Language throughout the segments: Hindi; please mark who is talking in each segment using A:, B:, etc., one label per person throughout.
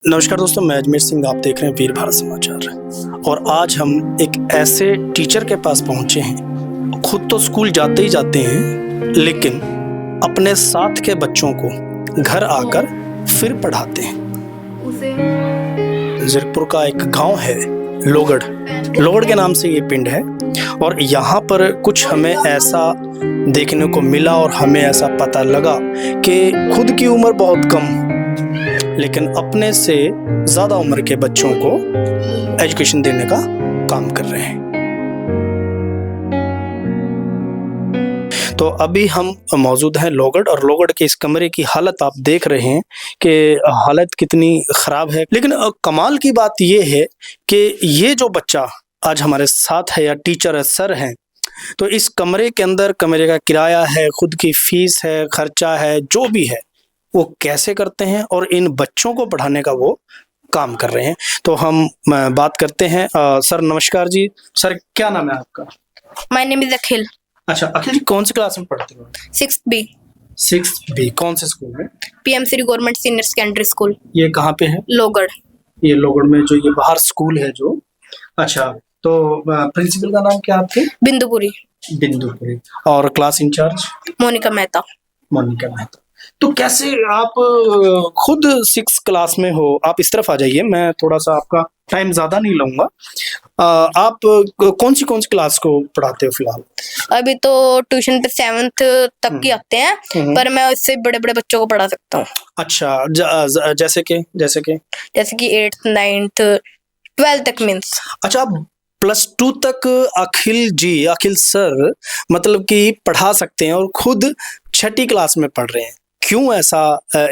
A: नमस्कार दोस्तों, मैं अजमेर सिंह। आप देख रहे हैं वीर भारत समाचार। और आज हम एक ऐसे टीचर के पास पहुंचे हैं, खुद तो स्कूल जाते ही जाते हैं, लेकिन अपने साथ के बच्चों को घर आकर फिर पढ़ाते हैं। जीरकपुर का एक गांव है लोगड़ के नाम से ये पिंड है। और यहाँ पर कुछ हमें ऐसा देखने को मिला और हमें ऐसा पता लगा कि खुद की उम्र बहुत कम, लेकिन अपने से ज्यादा उम्र के बच्चों को एजुकेशन देने का काम कर रहे हैं। तो अभी हम मौजूद हैं लोगड़, और लोगड़ के इस कमरे की हालत आप देख रहे हैं कि हालत कितनी खराब है। लेकिन कमाल की बात यह है कि ये जो बच्चा आज हमारे साथ है, या टीचर है, सर हैं, तो इस कमरे के अंदर कमरे का किराया है, खुद की फीस है, खर्चा है, जो भी है वो कैसे करते हैं और इन बच्चों को पढ़ाने का वो काम कर रहे हैं। तो हम बात करते हैं। सर नमस्कार जी। सर क्या नाम है आपका?
B: माय नेम इज अखिल।
A: अच्छा अखिल जी, कौन सी क्लास में पढ़ते हो?
B: 6th B।
A: 6th B। कौन से स्कूल में?
B: PM Shri government senior secondary school.
A: ये कहाँ पे है?
B: लोगड़।
A: ये लोगड़ में जो ये बाहर स्कूल है जो, अच्छा, तो प्रिंसिपल का नाम क्या आपके?
B: बिंदुपुरी।
A: बिंदुपुरी। और क्लास इंचार्ज?
B: मोनिका मेहता।
A: मोनिका मेहता। तो कैसे आप खुद 6th क्लास में हो? आप इस तरफ आ जाइए, मैं थोड़ा सा आपका टाइम ज्यादा नहीं लूंगा। आप कौन सी क्लास को पढ़ाते हो फिलहाल?
B: अभी तो ट्यूशन पे 7th तक की आते हैं, पर मैं उससे बड़े बड़े बच्चों को पढ़ा सकता हूँ।
A: अच्छा, जैसे कि
B: 8th 9th 12th तक मीन्स। अच्छा,
A: आप +2 तक अखिल सर मतलब कि पढ़ा सकते हैं, और खुद 6ठी क्लास में पढ़ रहे हैं। क्यों ऐसा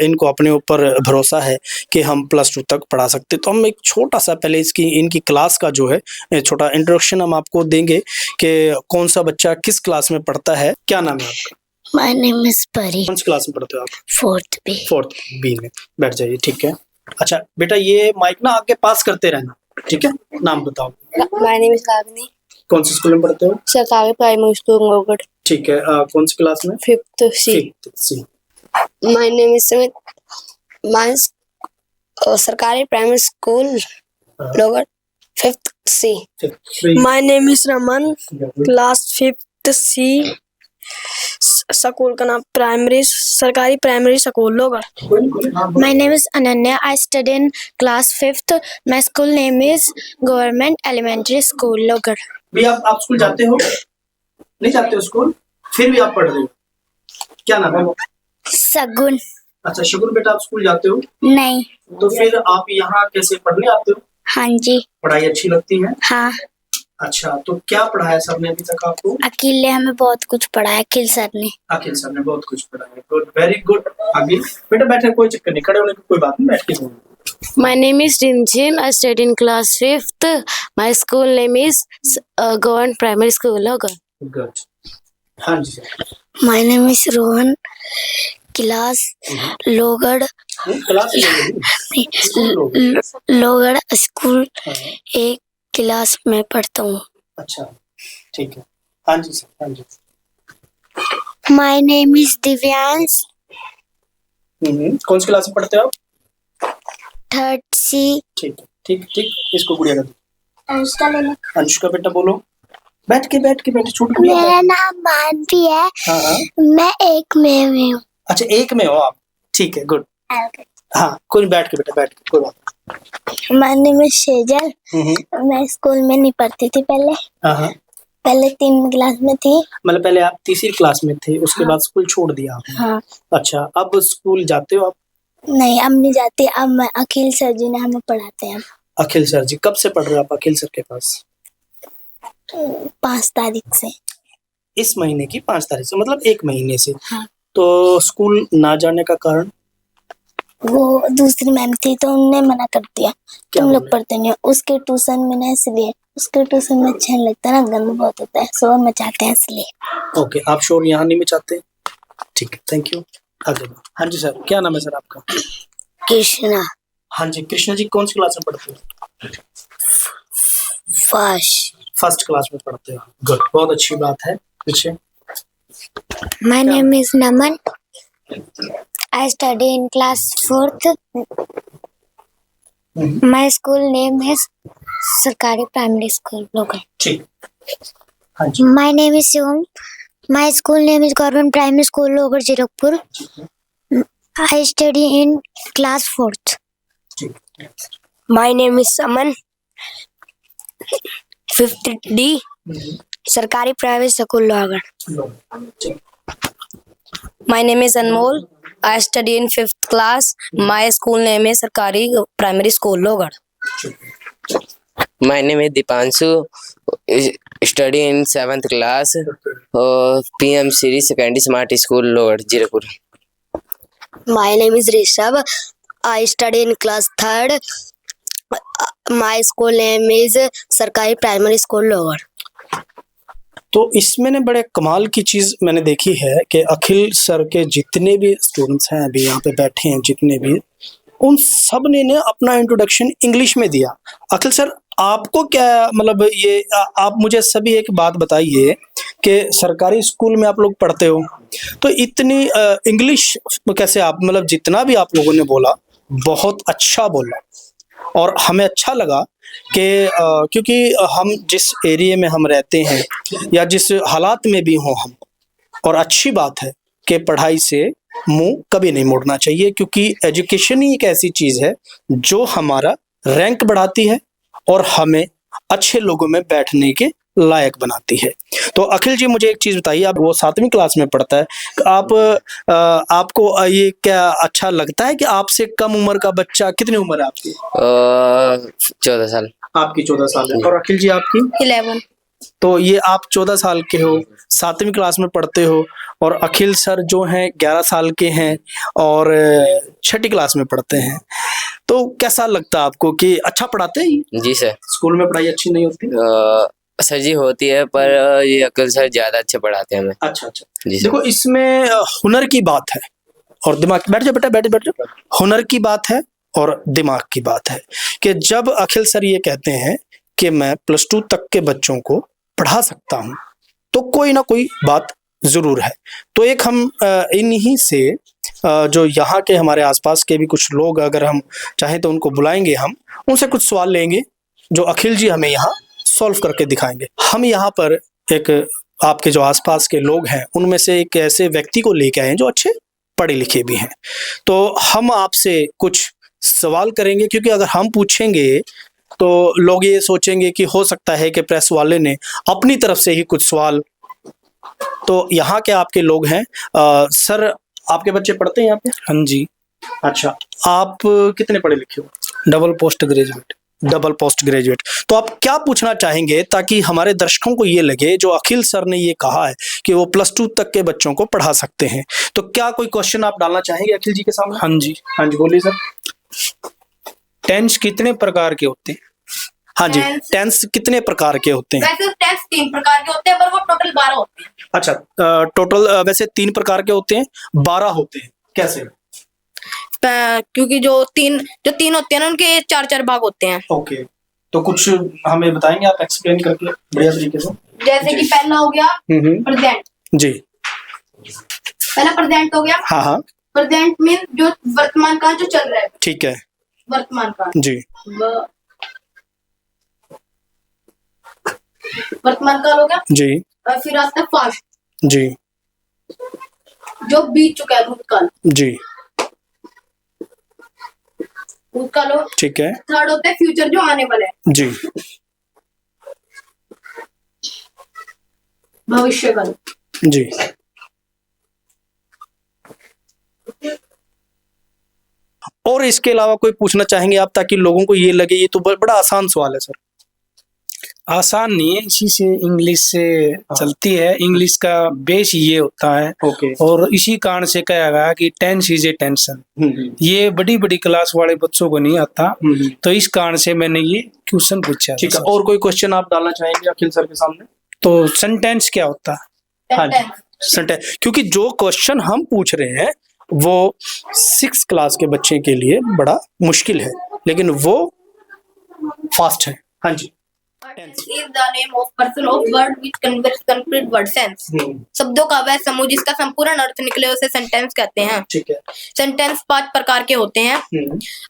A: इनको अपने ऊपर भरोसा है कि हम +2 तक पढ़ा सकते? तो हम एक छोटा सा पहले इनकी क्लास का जो है छोटा इंट्रोडक्शन हम आपको देंगे कि कौन सा बच्चा किस क्लास में पढ़ता है। क्या नाम है आपका?
C: My name is Pari.
A: कौन सी क्लास में पढ़ते हो आप?
C: 4th B.
A: 4th B में बैठ जाइए, ठीक है। अच्छा बेटा, ये माइक ना आगे पास करते रहना, ठीक है। नाम बताओ।
B: My name is Ragini.
A: कौन से स्कूल में पढ़ते हो?
B: सरकारी प्राइमरी स्कूल लोगड़।
A: ठीक है। कौन सी क्लास में?
B: 5th C।
A: 5th C।
C: My name is Sumit. Mine's सरकारी primary school Logarh 5th C.
A: 5th C।
C: My name is Raman. Class 5th C. School का नाम सरकारी primary school Logarh. My name is Ananya. I study in class 5th. My school name is Government Elementary School लोगड़।
A: भी आप स्कूल जाते हो? नहीं जाते हो स्कूल, फिर भी आप पढ़ रहे हो? क्या नाम है?
C: सगुन।
A: अच्छा शगुन बेटा, आप स्कूल जाते हो?
C: नहीं।
A: तो फिर आप यहाँ कैसे पढ़ने आते हो?
C: हाँ जी।
A: पढ़ाई अच्छी लगती है?
C: हाँ।
A: अच्छा, तो क्या पढ़ाया सर ने अभी तक आपको?
C: अखिल ने हमें बहुत कुछ पढ़ाया। अखिल सर ने
A: बहुत कुछ पढ़ाया। Good, very good. आगे बेटा बैठे, कोई चक्कर नहीं, खड़े होने की कोई बात नहीं, बैठ के बोलो।
C: My name is Rinjin. I study in class 5th. My school name is Government Primary School Logarh.
A: Good. हाँ जी sir.
C: My name is Rohan. Class Logarh.
A: Class
C: Logarh school 1 class में पढ़ता हूँ।
A: अच्छा ठीक है। हाँ जी सर, हाँ जी।
C: My name is Divyansh.
A: कौन सी क्लास में पढ़ते हो आप?
C: 3rd C।
A: ठीक है, ठीक। इसको गुड़िया कर दो। अनुष्का बेटा बोलो। बैठ के छूट गई।
C: मेरा नाम मानवी है।
A: हाँ।
C: मैं 1 में हूँ।
A: अच्छा 1 में हो आप, ठीक है, गुड। हाँ कोई बैठ के बेटा, बैठ के, कोई बात नहीं।
C: My name is Sejal. मैं स्कूल में नहीं पढ़ती थी पहले।
A: हाँ।
C: पहले 3 क्लास में थी।
A: मतलब पहले आप 3री क्लास में थे, उसके बाद स्कूल छोड़ दिया आपने?
C: हाँ।
A: अच्छा, अब स्कूल जाते हो आप?
C: नहीं, अब नहीं जाती। अब मैं अखिल सर जी ने हमें पढ़ाते हैं।
A: अखिल सर जी, कब से पढ़ रहे हो आप अखिल सर के पास?
C: 5 तारीख से।
A: इस महीने की 5 तारीख से, मतलब 1 महीने से।
C: हाँ।
A: तो स्कूल ना जाने का कारण?
C: वो दूसरी मैम थी तो उन्होंने मना कर दिया, तुम लोग पढ़ते नहीं हो। उसके ट्यूशन में ना, इसलिए उसके ट्यूशन में अच्छा नहीं लगता ना, गंद बहुत होता है, शोर मचाते हैं इसलिए।
A: ओके, आप शोर यहाँ नहीं मचाते, ठीक है, थैंक यू। आगे। हाँ जी सर, क्या नाम है सर आपका?
C: कृष्णा।
A: हाँ जी कृष्णा जी, कौन सी क्लास में पढ़ते हो? फर्स्ट क्लास में पढ़ते हो, गुड, बहुत अच्छी बात है। पीछे।
C: My name is Naman. I study in class 4th. My school name है सरकारी प्राइमरी स्कूल लोकल।
A: ठीक। हाँ जी।
C: My name is Shivam. My school name is government primary school local Zirakpur. I study in class 4th।
D: My name is Aman, 5th D, सरकारी private school Lohagarh. My name is Anmol, I study in 5th class, my school name is सरकारी primary school Lohagarh.
E: My name is Dipanshu, study in 7th class, PM Siri Secondary Smart School, Lower Jirakpur.
D: My name is Rishabh, I study in class 3rd, my school name is सरकारी प्राइमरी स्कूल लोहागढ़।
A: तो इसमें ने बड़े कमाल की चीज मैंने देखी है कि अखिल सर के जितने भी स्टूडेंट्स हैं अभी यहाँ पे बैठे हैं, जितने भी, उन सब ने अपना इंट्रोडक्शन इंग्लिश में दिया। अखिल सर, आपको क्या मतलब ये आप मुझे सभी एक बात बताइए कि सरकारी स्कूल में आप लोग पढ़ते हो तो इतनी इंग्लिश कैसे आप, मतलब जितना भी आप लोगों ने बोला बहुत अच्छा बोला और हमें अच्छा लगा कि क्योंकि हम जिस एरिया में हम रहते हैं या जिस हालात में भी हों हम, और अच्छी बात है कि पढ़ाई से मुंह कभी नहीं मोड़ना चाहिए, क्योंकि एजुकेशन ही एक ऐसी चीज़ है जो हमारा रैंक बढ़ाती है और हमें अच्छे लोगों में बैठने के लायक बनाती है। तो अखिल जी, मुझे एक चीज़ बताइए, आप वो 7वीं क्लास में पढ़ता है, आपको ये क्या अच्छा लगता है कि आपसे कम उम्र का बच्चा, कितनी उम्र है आपकी?
E: 14 साल।
A: आपकी 14 साल है। और अखिल जी आपकी?
B: 11।
A: तो ये आप 14 साल के हो, 7वीं क्लास में पढ़ते हो, और अखिल सर जो हैं 11 साल के हैं और 6ठी क्लास में पढ़ते हैं। तो कैसा लगता है आपको कि अच्छा पढ़ाते हैं?
E: जी सर।
A: स्कूल में पढ़ाई अच्छी नहीं होती?
E: सर जी होती है, पर ये अखिल सर ज्यादा अच्छे पढ़ाते हैं हमें।
A: अच्छा अच्छा।
E: जी सर।
A: देखो, इसमें हुनर की बात है और दिमाग, बैठ जाओ बेटा, बैठ जाओ। हुनर की बात है और दिमाग की बात है कि जब अखिल सर ये कहते हैं कि मैं +2 तक के बच्चों को पढ़ा सकता हूँ तो कोई ना कोई बात जरूर है। तो एक हम इन्हीं से जो यहाँ के हमारे आसपास के भी कुछ लोग, अगर हम चाहें तो उनको बुलाएंगे, हम उनसे कुछ सवाल लेंगे जो अखिल जी हमें यहाँ सॉल्व करके दिखाएंगे। हम यहाँ पर एक आपके जो आसपास के लोग हैं उनमें से एक ऐसे व्यक्ति को लेके आए हैं जो अच्छे पढ़े लिखे भी हैं। तो हम आपसे कुछ सवाल करेंगे, क्योंकि अगर हम पूछेंगे तो लोग ये सोचेंगे कि हो सकता है कि प्रेस वाले ने अपनी तरफ से ही कुछ सवाल। तो यहाँ के आपके लोग हैं। सर, आपके बच्चे पढ़ते हैं यहाँ पे?
F: हाँ जी।
A: अच्छा, आप कितने पढ़े लिखे हो?
F: Double post graduate.
A: Double post graduate. तो आप क्या पूछना चाहेंगे ताकि हमारे दर्शकों को ये लगे, जो अखिल सर ने ये कहा है कि वो +2 तक के बच्चों को पढ़ा सकते हैं, तो क्या कोई क्वेश्चन आप डालना चाहेंगे अखिल जी के सामने?
F: हाँ जी।
A: हाँ जी, बोलिए सर।
F: टेंस कितने प्रकार के होते हैं?
A: हाँ जी, टेंस कितने प्रकार के होते हैं?
B: वैसे टेंस 3 प्रकार के होते हैं, पर वो टोटल 12 होते हैं।
A: अच्छा, टोटल वैसे 3 प्रकार के होते हैं, 12 होते हैं। कैसे?
B: क्योंकि जो तीन होते हैं ना, उनके 4-4 भाग होते हैं।
A: ओके, तो कुछ हमें बताएंगे आप एक्सप्लेन करके बढ़िया तरीके से?
B: जैसे कि पहला हो गया प्रेजेंट।
A: जी।
B: पहला प्रेजेंट हो गया।
A: हाँ हाँ।
B: प्रेजेंट मीन जो वर्तमान काल जो चल रहा है।
A: ठीक है।
B: वर्तमान काल।
A: जी।
B: वर्तमान काल हो गया
A: जी।
B: और फिर आता है पास्ट,
A: जी,
B: जो बीत चुका है, भूतकाल।
A: जी,
B: भूतकाल हो।
A: ठीक है।
B: थर्ड होता है फ्यूचर, जो आने वाला है।
A: जी।
B: भविष्यकाल।
A: जी। और इसके अलावा कोई पूछना चाहेंगे आप, ताकि लोगों को ये लगे ये तो बड़ा आसान सवाल है? सर,
F: आसान नहीं है, इसी से इंग्लिश से चलती है। इंग्लिश का बेस ये होता है।
A: ओके।
F: और इसी कारण से कहा गया कि टेंस इज ए टेंशन। ये बड़ी बड़ी क्लास वाले बच्चों को नहीं आता, तो इस कारण से मैंने ये क्वेश्चन पूछा।
A: ठीक है। और कोई क्वेश्चन आप डालना चाहेंगे अखिल सर के सामने?
F: तो सेंटेंस क्या होता है?
A: हाँ जी, सेंटेंस। क्योंकि जो क्वेश्चन हम पूछ रहे हैं वो 6 क्लास के बच्चे के लिए बड़ा मुश्किल है, लेकिन वो फास्ट है। हाँ जी।
B: Tense is the name of person of word which conveys complete word sense. शब्दों का वह समूह जिसका संपूर्ण अर्थ निकले उसे सेंटेंस कहते हैं।
A: ठीक है।
B: सेंटेंस 5 प्रकार के होते हैं।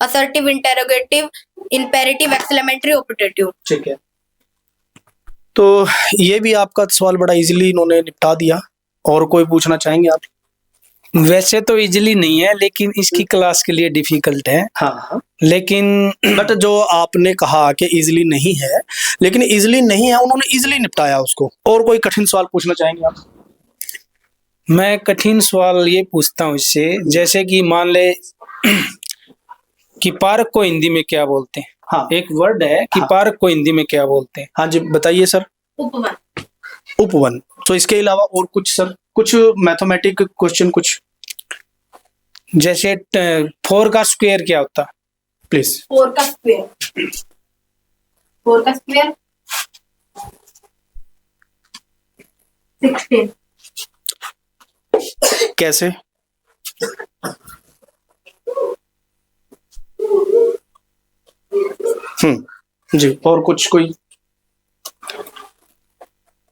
B: Assertive, interrogative, imperative, exclamatory, operative.
A: ठीक है, तो ये भी आपका सवाल बड़ा इजीली इन्होंने निपटा दिया। और कोई पूछना चाहेंगे आप?
F: वैसे तो इजीली नहीं है, लेकिन इसकी क्लास के लिए डिफिकल्ट है।
A: हाँ,
F: लेकिन
A: बट जो आपने कहा कि इजीली नहीं है, लेकिन इजीली नहीं है, उन्होंने इजीली निपटाया उसको। और कोई कठिन सवाल पूछना चाहेंगे आप?
F: मैं कठिन सवाल ये पूछता हूँ इससे, जैसे कि मान ले कि पार्क को हिंदी में क्या बोलते हैं?
A: हाँ,
F: एक वर्ड है कि पार्क को हिंदी में क्या बोलते हैं?
A: हाँ जी, बताइए सर।
B: उपवन।
A: उपवन। तो इसके अलावा और कुछ सर, कुछ मैथमेटिक क्वेश्चन कुछ?
F: जैसे 4 का स्क्वायर क्या होता?
A: प्लीज।
B: 4 का स्क्वायर। 4 का स्क्वायर 16।
A: कैसे? जी, और कुछ कोई?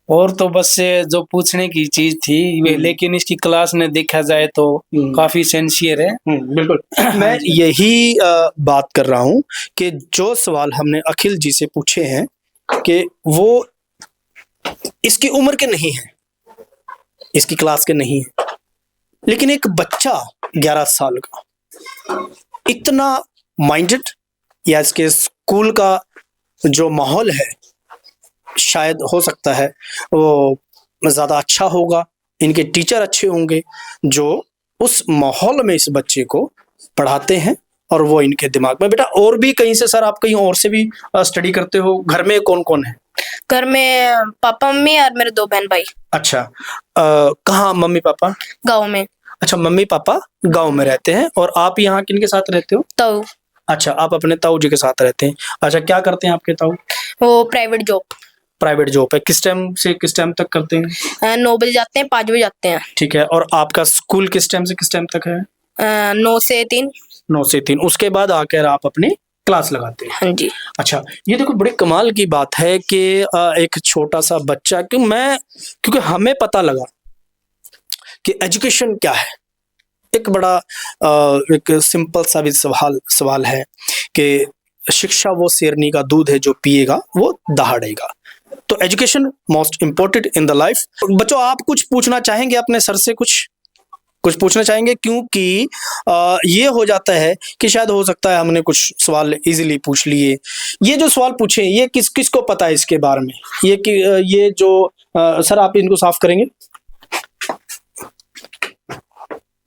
F: और तो बस जो पूछने की चीज थी, लेकिन इसकी क्लास में देखा जाए तो काफी सिंसियर है।
A: बिल्कुल। मैं यही बात कर रहा हूँ कि जो सवाल हमने अखिल जी से पूछे हैं कि वो इसकी उम्र के नहीं है, इसकी क्लास के नहीं है, लेकिन एक बच्चा 11 साल का इतना माइंडेड, या इसके स्कूल का जो माहौल है शायद हो सकता है वो ज़्यादा अच्छा होगा, इनके टीचर अच्छे होंगे जो उस माहौल में इस बच्चे को पढ़ाते हैं और वो इनके दिमाग में। बेटा और भी कहीं से, सर आप कहीं और से भी स्टडी करते हो? घर में कौन कौन है?
B: घर में पापा मम्मी और मेरे 2 बहन भाई।
A: अच्छा, कहाँ मम्मी पापा?
B: गांव में।
A: अच्छा, मम्मी पापा गांव में रहते हैं और आप यहाँ किनके साथ रहते हो?
B: तो
A: अच्छा, आप अपने ताऊ जी के साथ रहते हैं। अच्छा, क्या करते हैं आपके ताऊ?
B: वो प्राइवेट जॉब।
A: प्राइवेट जॉब है। किस टाइम से किस टाइम तक करते हैं?
B: 9 बजे जाते हैं, 5 बजे जाते हैं।
A: ठीक है, और आपका स्कूल किस टाइम से किस टाइम तक है?
B: 9 से 3।
A: 9 से 3। उसके बाद आकर आप अपनी क्लास लगाते हैं?
B: हाँ जी।
A: अच्छा, ये देखो बड़ी कमाल की बात है कि एक छोटा सा बच्चा, क्योंकि हमें पता लगा कि एजुकेशन क्या है। एक बड़ा एक सिंपल सा भी सवाल है कि शिक्षा वो शेरनी का दूध है, जो पिएगा वो दहाड़ेगा। तो education most important in the life. बच्चों, आप कुछ पूछना चाहेंगे अपने सर से? कुछ पूछना चाहेंगे? क्योंकि ये हो जाता है कि शायद हो सकता है हमने कुछ सवाल इजीली पूछ लिए। ये जो सवाल पूछे ये किसको पता है इसके बारे में? ये जो सर आप इनको साफ करेंगे?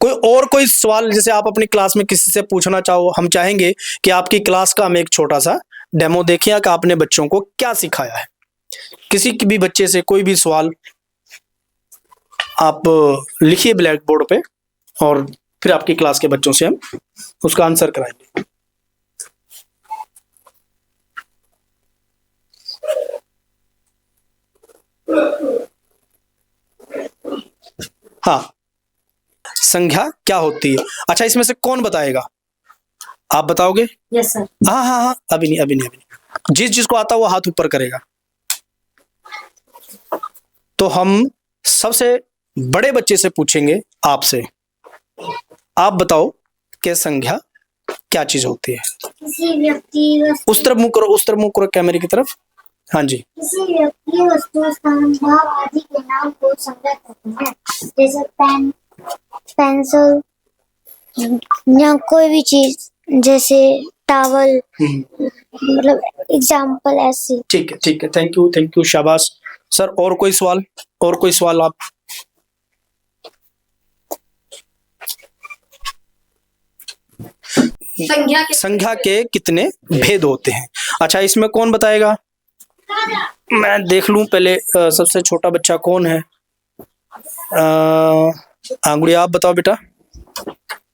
A: कोई सवाल जैसे आप अपनी क्लास में किसी से पूछना चाहो? हम चाहेंगे कि आपकी क्लास का हम एक छोटा सा डेमो देखें कि आपने बच्चों को क्या सिखाया है। किसी भी बच्चे से कोई भी सवाल आप लिखिए ब्लैक बोर्ड पे और फिर आपकी क्लास के बच्चों से हम उसका आंसर कराएंगे। हाँ, संख्या क्या होती है? अच्छा, इसमें से कौन बताएगा? आप बताओगे?
B: Yes sir.
A: हाँ, अभी नहीं। जिसको आता वो हाथ ऊपर करेगा। तो हम सबसे बड़े बच्चे से पूछेंगे आपसे, आप बताओ कि संख्या क्या चीज होती है?
C: किसी व्यक्ति
A: उस तरफ मुंह करो कैमरे की तरफ। हाँ जी।
C: किसी व्यक्ति वस्तु स्थान भाव आदि के नाम को संख्या कहते हैं, जैसे पेन, पेंसिल या कोई भी चीज, जैसे टावल, मतलब एग्जाम्पल ऐसे।
A: ठीक है, थैंक यू, शाबाश सर। और कोई सवाल आप? संख्या के कितने भेद होते हैं? अच्छा, इसमें कौन बताएगा? मैं देख लूं पहले। सबसे छोटा बच्चा कौन है? आंगुड़ी आप बताओ बेटा।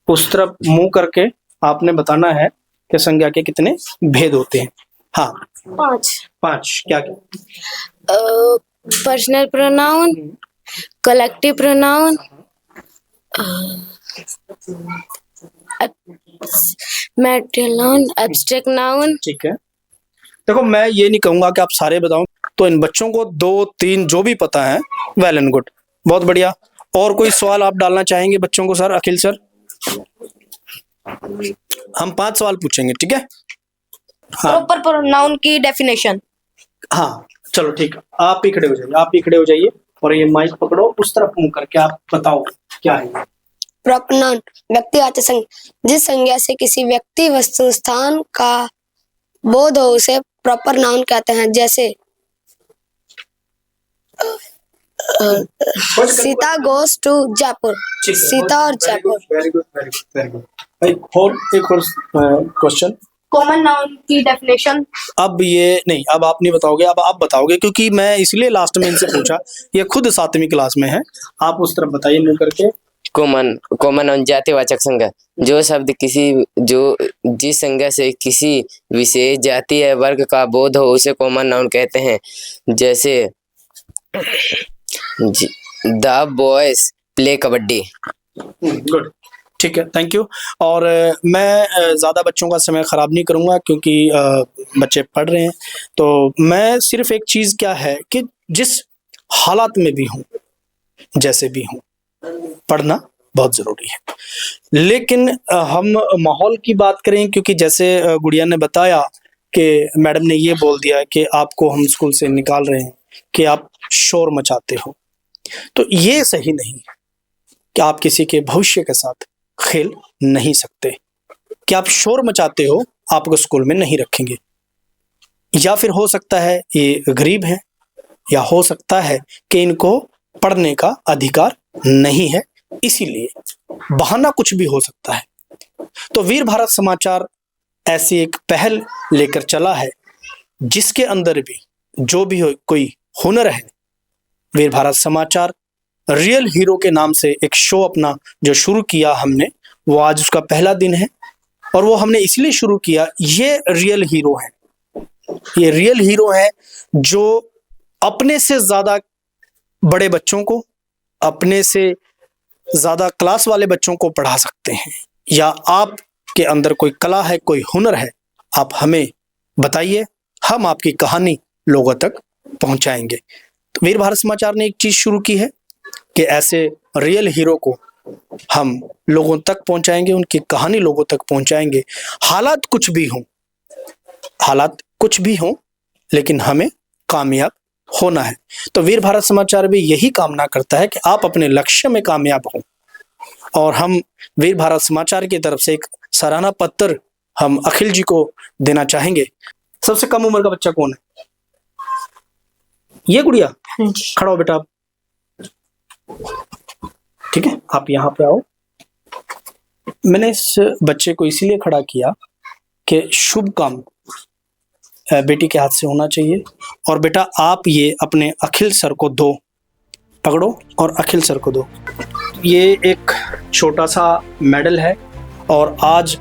A: उस तरफ मुंह करके आपने बताना है कि संख्या के कितने भेद होते हैं। हाँ, 5 क्या?
D: Personal pronoun, collective pronoun, material noun, abstract noun.
A: ठीक है, देखो मैं ये नहीं कहूंगा कि आप सारे बताओ, तो इन बच्चों को 2-3 जो भी पता है, वेल एंड गुड, बहुत बढ़िया। और कोई सवाल आप डालना चाहेंगे बच्चों को? सर अखिल सर, हम 5 सवाल पूछेंगे, ठीक है? हाँ।
B: प्रॉपर प्रोनाउन की डेफिनेशन।
A: हाँ चलो ठीक है, आप ही खड़े हो जाइए, आप ही खड़े हो जाइए और ये माइक पकड़ो, उस तरफ मुंह करके आप बताओ क्या है ये।
D: प्रॉपर नाउन व्यक्तिवाचक संज्ञा, जिस संज्ञा से किसी व्यक्ति वस्तु स्थान का बोध हो उसे प्रॉपर नाउन कहते हैं। जैसे सीता गोes टू जयपुर, सीता और Jaipur.
A: Very good very good very good. एक और क्वेश्चन,
B: कॉमन नाउन की डेफिनेशन।
A: अब ये नहीं, अब आप नहीं बताओगे, अब आप बताओगे, क्योंकि मैं इसलिए लास्ट में इनसे पूछा, ये खुद 7वीं क्लास में है। आप उस तरफ बताइए मुंह करके।
E: कॉमन नाउन जातिवाचक संज्ञा, जो शब्द जिस संज्ञा से किसी विशेष जाति या वर्ग का बोध हो उसे कॉमन नाउन कहते हैं। जैसे the boys play kabaddi.
A: Good, ठीक है, थैंक यू। और मैं ज़्यादा बच्चों का समय ख़राब नहीं करूँगा क्योंकि बच्चे पढ़ रहे हैं। तो मैं सिर्फ एक चीज़ क्या है कि जिस हालात में भी हूँ, जैसे भी हूँ, पढ़ना बहुत ज़रूरी है। लेकिन हम माहौल की बात करें, क्योंकि जैसे गुड़िया ने बताया कि मैडम ने ये बोल दिया कि आपको हम स्कूल से निकाल रहे हैं कि आप शोर मचाते हो, तो ये सही नहीं है कि आप किसी के भविष्य के साथ खेल नहीं सकते। कि आप शोर मचाते हो, आपको स्कूल में नहीं रखेंगे। या फिर हो सकता है ये गरीब हैं, या हो सकता है कि इनको पढ़ने का अधिकार नहीं है, इसीलिए बहाना कुछ भी हो सकता है। तो वीर भारत समाचार ऐसी एक पहल लेकर चला है जिसके अंदर भी जो भी कोई हुनर है, वीर भारत समाचार रियल हीरो के नाम से एक शो अपना जो शुरू किया हमने, वो आज उसका पहला दिन है। और वो हमने इसलिए शुरू किया, ये रियल हीरो है, ये रियल हीरो है जो अपने से ज़्यादा बड़े बच्चों को, अपने से ज़्यादा क्लास वाले बच्चों को पढ़ा सकते हैं। या आपके अंदर कोई कला है, कोई हुनर है, आप हमें बताइए, हम आपकी कहानी लोगों तक पहुंचाएंगे। तो वीर भारत समाचार ने एक चीज़ शुरू की है कि ऐसे रियल हीरो को हम लोगों तक पहुंचाएंगे, उनकी कहानी लोगों तक पहुंचाएंगे। हालात कुछ भी हों, लेकिन हमें कामयाब होना है। तो वीर भारत समाचार भी यही कामना करता है कि आप अपने लक्ष्य में कामयाब हों। और हम वीर भारत समाचार की तरफ से एक सराहना पत्र हम अखिल जी को देना चाहेंगे। सबसे कम उम्र का बच्चा कौन है? ये गुड़िया, खड़ा हो बेटा आप। ठीक है, आप यहाँ पे आओ। मैंने इस बच्चे को इसीलिए खड़ा किया कि शुभ काम बेटी के हाथ से होना चाहिए। और बेटा आप ये अपने अखिल सर को दो, पकड़ो और अखिल सर को दो। ये एक छोटा सा मेडल है और आज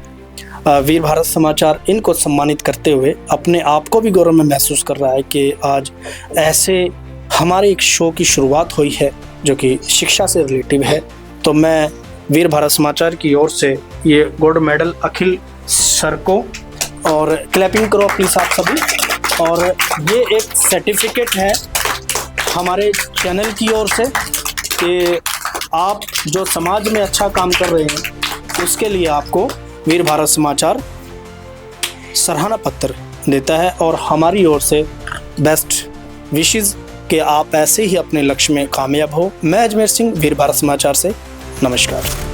A: वीर भारत समाचार इनको सम्मानित करते हुए अपने आप को भी गौरव में महसूस कर रहा है कि आज ऐसे हमारे एक शो की शुरुआत हुई है जो कि शिक्षा से रिलेटिव है। तो मैं वीर भारत समाचार की ओर से ये गोल्ड मेडल अखिल सर को, और क्लैपिंग करो प्लीज़ आप सभी। और ये एक सर्टिफिकेट है हमारे चैनल की ओर से कि आप जो समाज में अच्छा काम कर रहे हैं उसके लिए आपको वीर भारत समाचार सराहना पत्र देता है। और हमारी ओर से बेस्ट विशेस कि आप ऐसे ही अपने लक्ष्य में कामयाब हो। मैं अजमेर सिंह, वीर भारत समाचार से नमस्कार।